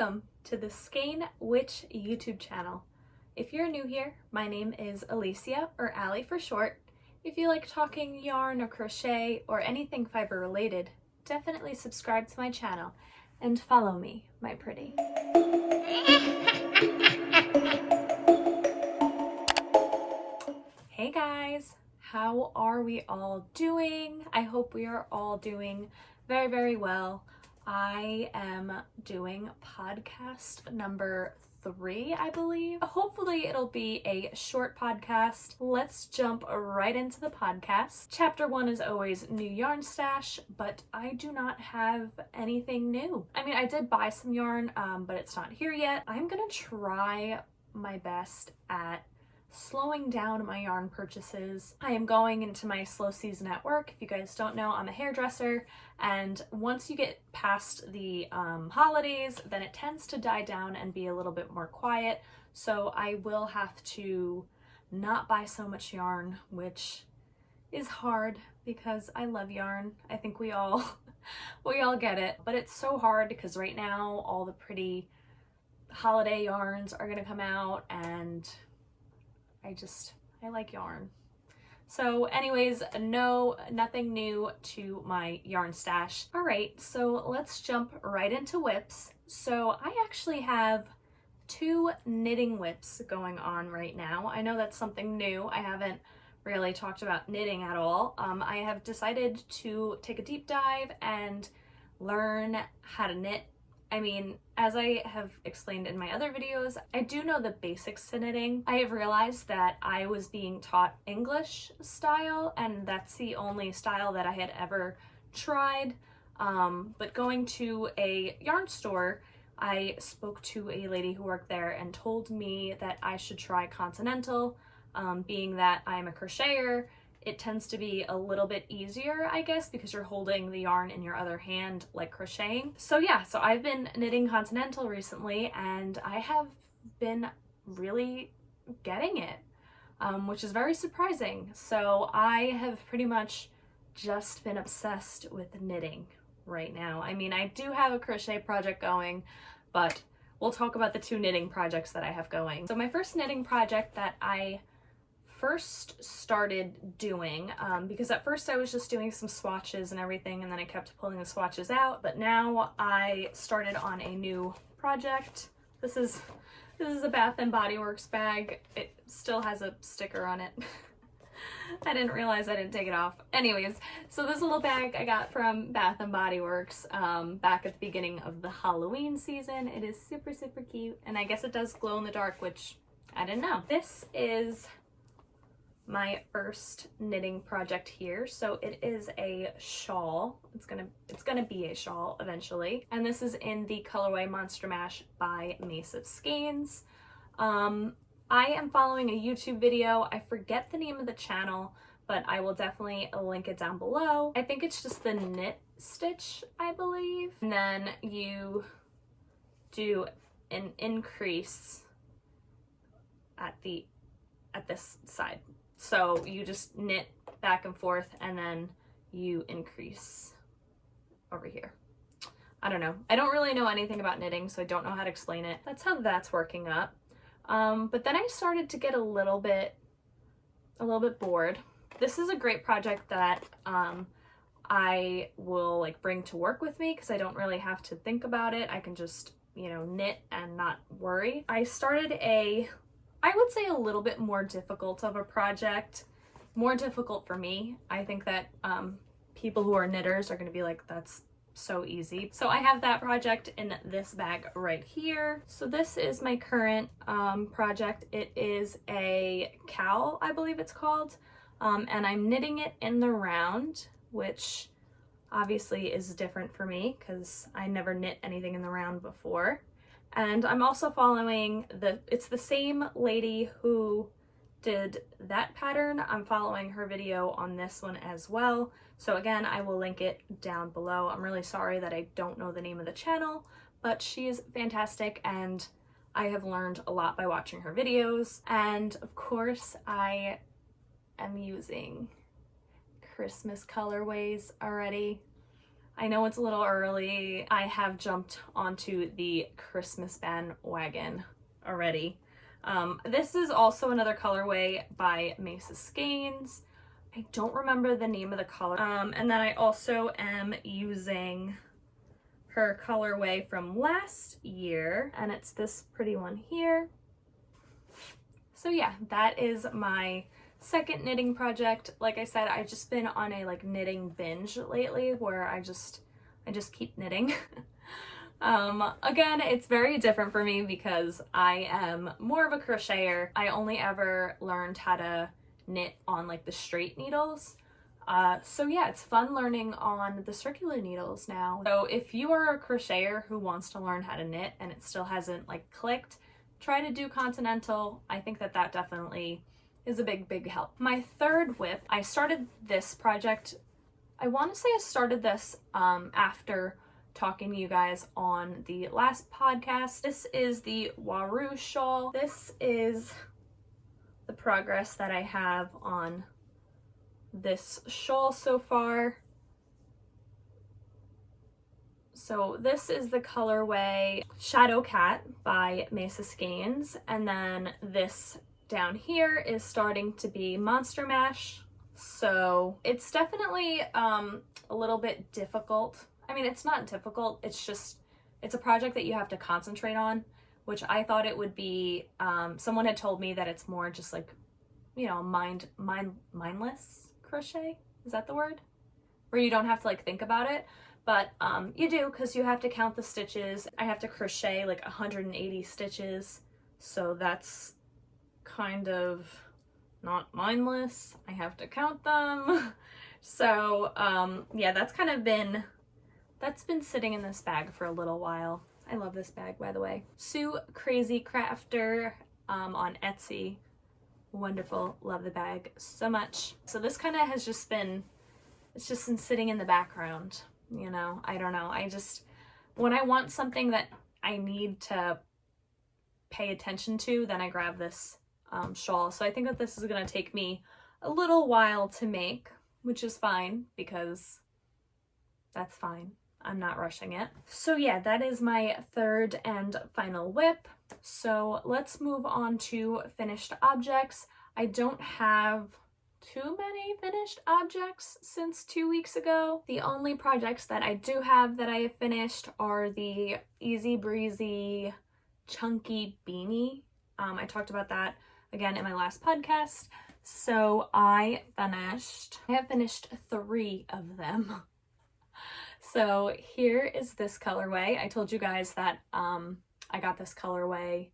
Welcome to the Skein Witch YouTube channel. If you're new here, my name is Alicia, or Allie for short. If you like talking yarn or crochet or anything fiber related, definitely subscribe to my channel and follow me, my pretty. Hey guys, how are we all doing? I hope we are all doing very, very well. I am doing podcast number 3, I believe. Hopefully it'll be a short podcast. Let's jump right into the podcast. Chapter 1 is always new yarn stash, but I do not have anything new. I mean, I did buy some yarn, but it's not here yet. I'm gonna try my best at slowing down my yarn purchases. I am going into my slow season at work. If you guys don't know, I'm a hairdresser, and once you get past the holidays, then it tends to die down and be a little bit more quiet. So I will have to not buy so much yarn, which is hard because I love yarn. I think we all get it, but it's so hard because right now all the pretty holiday yarns are gonna come out, and I like yarn. So anyways, nothing new to my yarn stash. All right, so let's jump right into whips. So I actually have 2 knitting whips going on right now. I know that's something new. I haven't really talked about knitting at all. I have decided to take a deep dive and learn how to knit. I mean, as I have explained in my other videos, I do know the basics to knitting. I have realized that I was being taught English style, and that's the only style that I had ever tried. But going to a yarn store, I spoke to a lady who worked there and told me that I should try continental. Being that I'm a crocheter, it tends to be a little bit easier, I guess, because you're holding the yarn in your other hand like crocheting. So yeah, so I've been knitting continental recently, and I have been really getting it, which is very surprising. So I have pretty much just been obsessed with knitting right now. I mean, I do have a crochet project going, but we'll talk about the 2 knitting projects that I have going. So my first knitting project that I first started doing, because at first I was just doing some swatches and everything, and then I kept pulling the swatches out, but now I started on a new project. This is a Bath & Body Works bag. It still has a sticker on it. I didn't realize I didn't take it off. Anyways, so this little bag I got from Bath & Body Works back at the beginning of the Halloween season. It is super, super cute, and I guess it does glow in the dark, which I didn't know. This is my first knitting project here. So it is a shawl. It's gonna be a shawl eventually, and this is in the colorway Monster Mash by Mace of Skeins. I am following a YouTube video. I forget the name of the channel, but I will definitely link it down below. I think it's just the knit stitch, I believe, and then you do an increase at this side. So you just knit back and forth, and then you increase over here. I don't know. I don't really know anything about knitting, so I don't know how to explain it. That's how that's working up. But then I started to get a little bit bored. This is a great project that I will like bring to work with me, because I don't really have to think about it. I can just, knit and not worry. I started I would say a little bit more difficult of a project, more difficult for me. I think that people who are knitters are going to be like, that's so easy. So I have that project in this bag right here. So this is my current project. It is a cowl, I believe it's called, and I'm knitting it in the round, which obviously is different for me because I never knit anything in the round before. And I'm also following it's the same lady who did that pattern. I'm following her video on this one as well. So again, I will link it down below. I'm really sorry that I don't know the name of the channel, but she is fantastic, and I have learned a lot by watching her videos. And of course, I am using Christmas colorways already. I know it's a little early. I have jumped onto the Christmas bandwagon already. This is also another colorway by Mace of Skeins. I don't remember the name of the color. And then I also am using her colorway from last year, and it's this pretty one here. So yeah, that is my second knitting project. Like I said, I've just been on a like knitting binge lately where I just keep knitting. Again, it's very different for me because I am more of a crocheter. I only ever learned how to knit on like the straight needles. So yeah, it's fun learning on the circular needles now. So if you are a crocheter who wants to learn how to knit and it still hasn't like clicked, try to do continental. I think that that definitely is a big help. My third whip, I started this project, I want to say I started this after talking to you guys on the last podcast. This is the WAROO shawl. This is the progress that I have on this shawl so far. So this is the colorway Shadow Cat by Mace of Skeins, and then this down here is starting to be Monster Mash. So it's definitely a little bit difficult. I mean, it's not difficult, it's just, it's a project that you have to concentrate on, which I thought it would be. Someone had told me that it's more just like, you know, mindless crochet, is that the word? Where you don't have to like think about it, but you do, because you have to count the stitches. I have to crochet like 180 stitches, so that's kind of not mindless. I have to count them. So yeah, that's been sitting in this bag for a little while. I love this bag, by the way. Sue Crazy Crafter on Etsy. Wonderful, love the bag so much. So this kind of has just been, it's just been sitting in the background, you know. I don't know, when I want something that I need to pay attention to, then I grab this shawl. So I think that this is gonna take me a little while to make, which is fine, because that's fine. I'm not rushing it. So yeah, that is my third and final whip. So let's move on to finished objects. I don't have too many finished objects since 2 weeks ago. The only projects that I do have that I have finished are the Easy Breezy Chunky Beanie. I talked about that again in my last podcast. So I have finished 3 of them. So here is this colorway. I told you guys that I got this colorway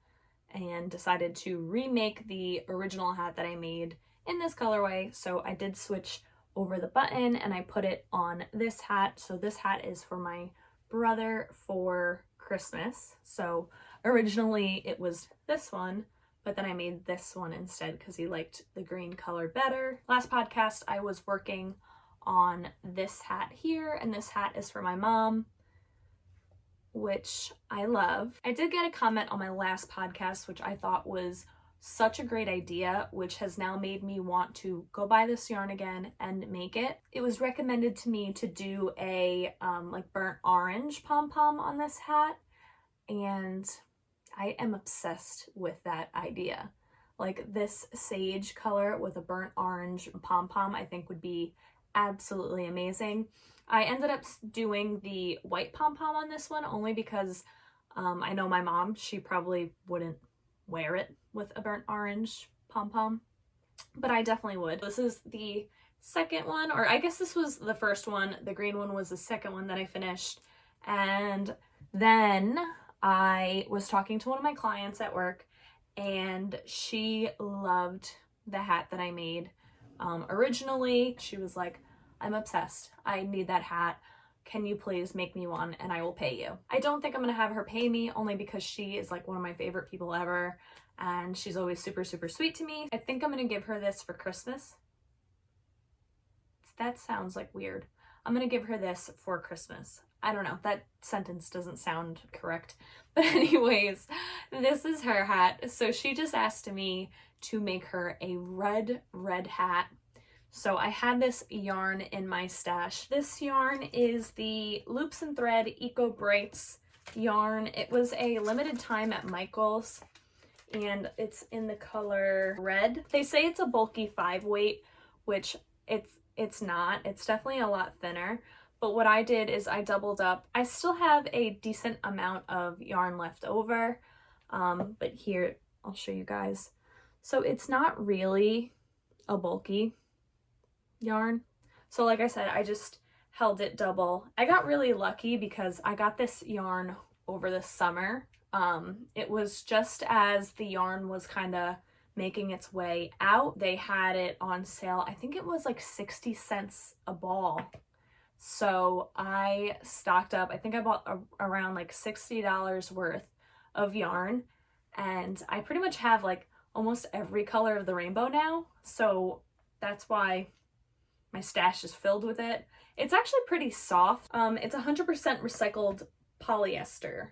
and decided to remake the original hat that I made in this colorway. So I did switch over the button and I put it on this hat. So this hat is for my brother for Christmas. So originally it was this one, but then I made this one instead because he liked the green color better. Last podcast I was working on this hat here, and this hat is for my mom, which I love. I did get a comment on my last podcast, which I thought was such a great idea, which has now made me want to go buy this yarn again and make it. It was recommended to me to do a like burnt orange pom-pom on this hat, and I am obsessed with that idea. Like this sage color with a burnt orange pom-pom I think would be absolutely amazing. I ended up doing the white pom-pom on this one only because I know my mom, she probably wouldn't wear it with a burnt orange pom-pom, but I definitely would. This is the second one, or I guess this was the first one. The green one was the second one that I finished. And then I was talking to one of my clients at work and she loved the hat that I made. Originally, she was like, I'm obsessed. I need that hat. Can you please make me one and I will pay you? I don't think I'm gonna have her pay me, only because she is like one of my favorite people ever and she's always super sweet to me. I think I'm gonna give her this for Christmas. That sounds like weird. I'm gonna give her this for Christmas. I don't know, that sentence doesn't sound correct. But anyways, this is her hat. So she just asked me to make her a red hat. So I had this yarn in my stash. This yarn is the Loops and Thread Eco Brights yarn. It was a limited time at Michael's and it's in the color red. They say it's a bulky 5 weight, which it's not. It's definitely a lot thinner. But what I did is I doubled up. I still have a decent amount of yarn left over, but here, I'll show you guys. So it's not really a bulky yarn. So like I said, I just held it double. I got really lucky because I got this yarn over the summer. It was just as the yarn was kind of making its way out. They had it on sale. I think it was like 60 cents a ball. So I stocked up. I think I bought around like $60 worth of yarn, and I pretty much have like almost every color of the rainbow now. So that's why my stash is filled with it. It's actually pretty soft. It's 100% recycled polyester.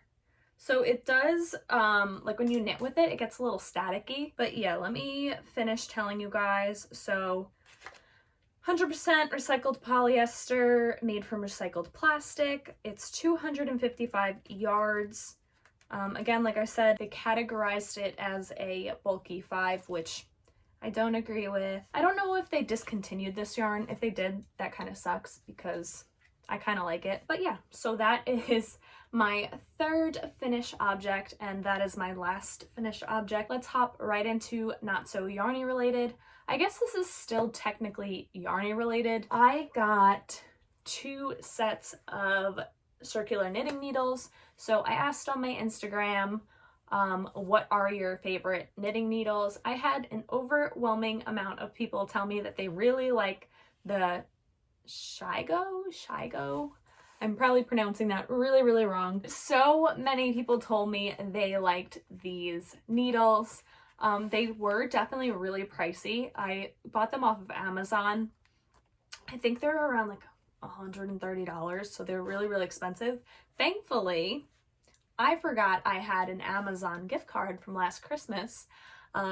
So it does, like when you knit with it, it gets a little staticky. But yeah, let me finish telling you guys. So 100% recycled polyester made from recycled plastic. It's 255 yards. Again, like I said, they categorized it as a bulky 5, which I don't agree with. I don't know if they discontinued this yarn. If they did, that kind of sucks because I kind of like it. But yeah, so that is my third finish object, and that is my last finish object. Let's hop right into not so yarny related. I guess this is still technically yarny related. I got 2 sets of circular knitting needles. So I asked on my Instagram, what are your favorite knitting needles? I had an overwhelming amount of people tell me that they really like the Shigo. I'm probably pronouncing that really wrong. So many people told me they liked these needles. They were definitely really pricey. I bought them off of Amazon. I think they're around like $130, so they're really expensive. Thankfully, I forgot I had an Amazon gift card from last Christmas.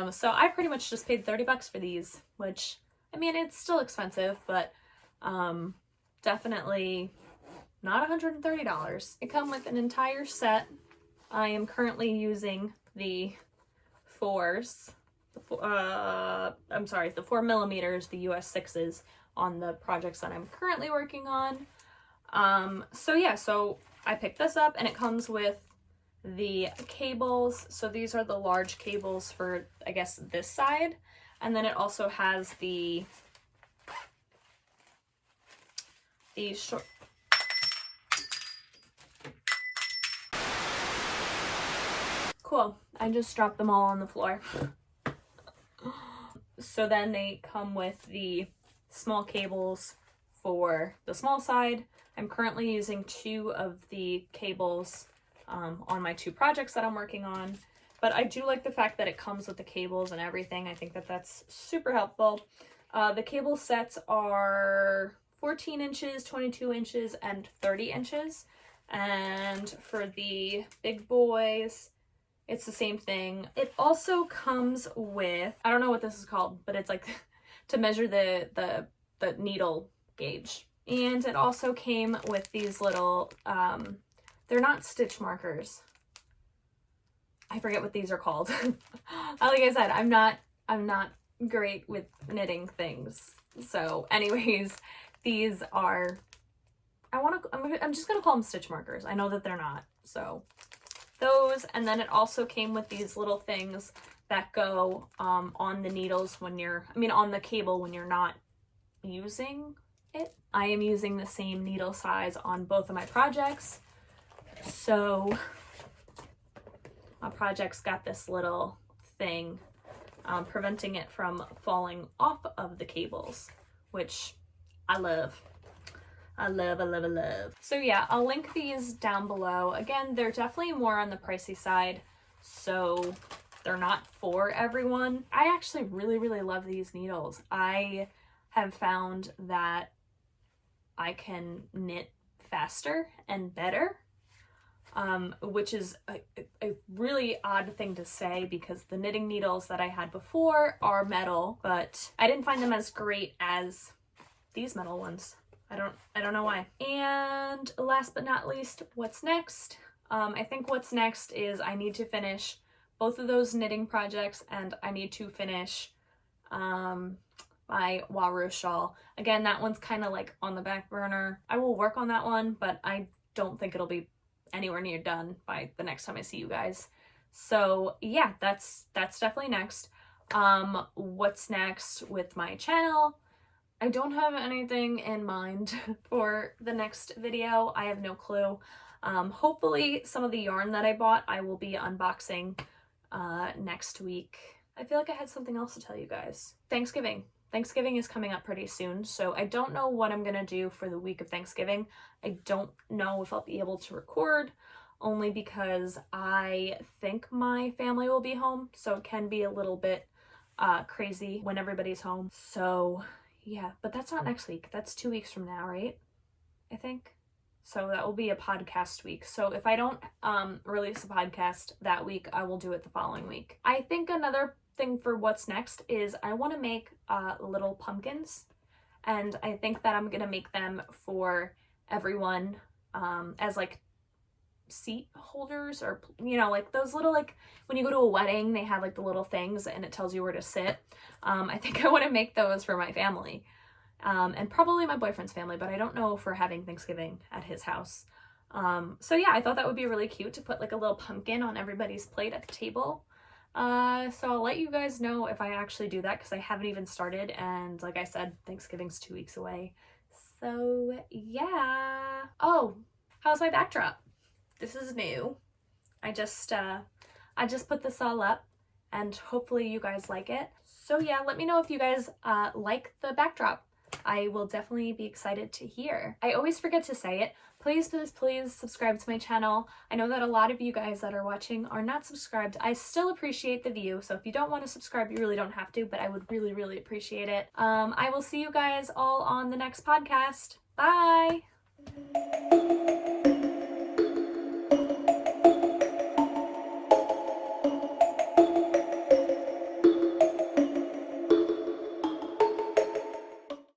So I pretty much just paid 30 bucks for these, which, I mean, it's still expensive, but definitely not $130. They come with an entire set. I am currently using the 4s. I'm sorry, the 4 millimeters, the US 6s on the projects that I'm currently working on. So yeah, so I picked this up and it comes with the cables. So these are the large cables for, I guess, this side. And then it also has the short. Cool. I just dropped them all on the floor. So then they come with the small cables for the small side. I'm currently using 2 of the cables on my 2 projects that I'm working on. But I do like the fact that it comes with the cables and everything. I think that that's super helpful. The cable sets are 14 inches, 22 inches, and 30 inches. And for the big boys, it's the same thing. It also comes with, I don't know what this is called, but it's like to measure the needle gauge. And it also came with these little, they're not stitch markers. I forget what these are called. Like I said, I'm not great with knitting things. So anyways, these are, I'm just gonna call them stitch markers. I know that they're not. So those, and then it also came with these little things that go on the needles when you're, on the cable when you're not using it. I am using the same needle size on both of my projects. So my project's got this little thing preventing it from falling off of the cables, which I love. I love. So yeah, I'll link these down below. Again, they're definitely more on the pricey side, so they're not for everyone. I actually really love these needles. I have found that I can knit faster and better, which is a really odd thing to say because the knitting needles that I had before are metal, but I didn't find them as great as these metal ones. I don't know why. And last but not least, what's next? I think what's next is I need to finish both of those knitting projects, and I need to finish my WAROO shawl. Again, that one's kind of like on the back burner. I will work on that one, but I don't think it'll be anywhere near done by the next time I see you guys. So yeah, that's definitely next. What's next with my channel? I don't have anything in mind for the next video. I have no clue. Hopefully some of the yarn that I bought I will be unboxing next week. I feel like I had something else to tell you guys. Thanksgiving is coming up pretty soon, so I don't know what I'm gonna do for the week of Thanksgiving. I don't know if I'll be able to record, only because I think my family will be home, so it can be a little bit crazy when everybody's home. So yeah, but that's not next week. That's 2 weeks from now, right? I think. So that will be a podcast week. So if I don't release a podcast that week, I will do it the following week. I think another thing for what's next is I want to make little pumpkins, and I think that I'm gonna make them for everyone as like seat holders, or you know, like those little, like when you go to a wedding they have like the little things and it tells you where to sit. I think I want to make those for my family, and probably my boyfriend's family, but I don't know if we're having Thanksgiving at his house. So yeah, I thought that would be really cute to put like a little pumpkin on everybody's plate at the table. So I'll let you guys know if I actually do that, because I haven't even started, and like I said, Thanksgiving's 2 weeks away. So yeah. Oh, how's my backdrop? This is new. I just put this all up, and hopefully you guys like it. So yeah, let me know if you guys like the backdrop. I will definitely be excited to hear. I always forget to say it. Please, please, please subscribe to my channel. I know that a lot of you guys that are watching are not subscribed. I still appreciate the view, so if you don't want to subscribe, you really don't have to, but I would really, really appreciate it. I will see you guys all on the next podcast. Bye!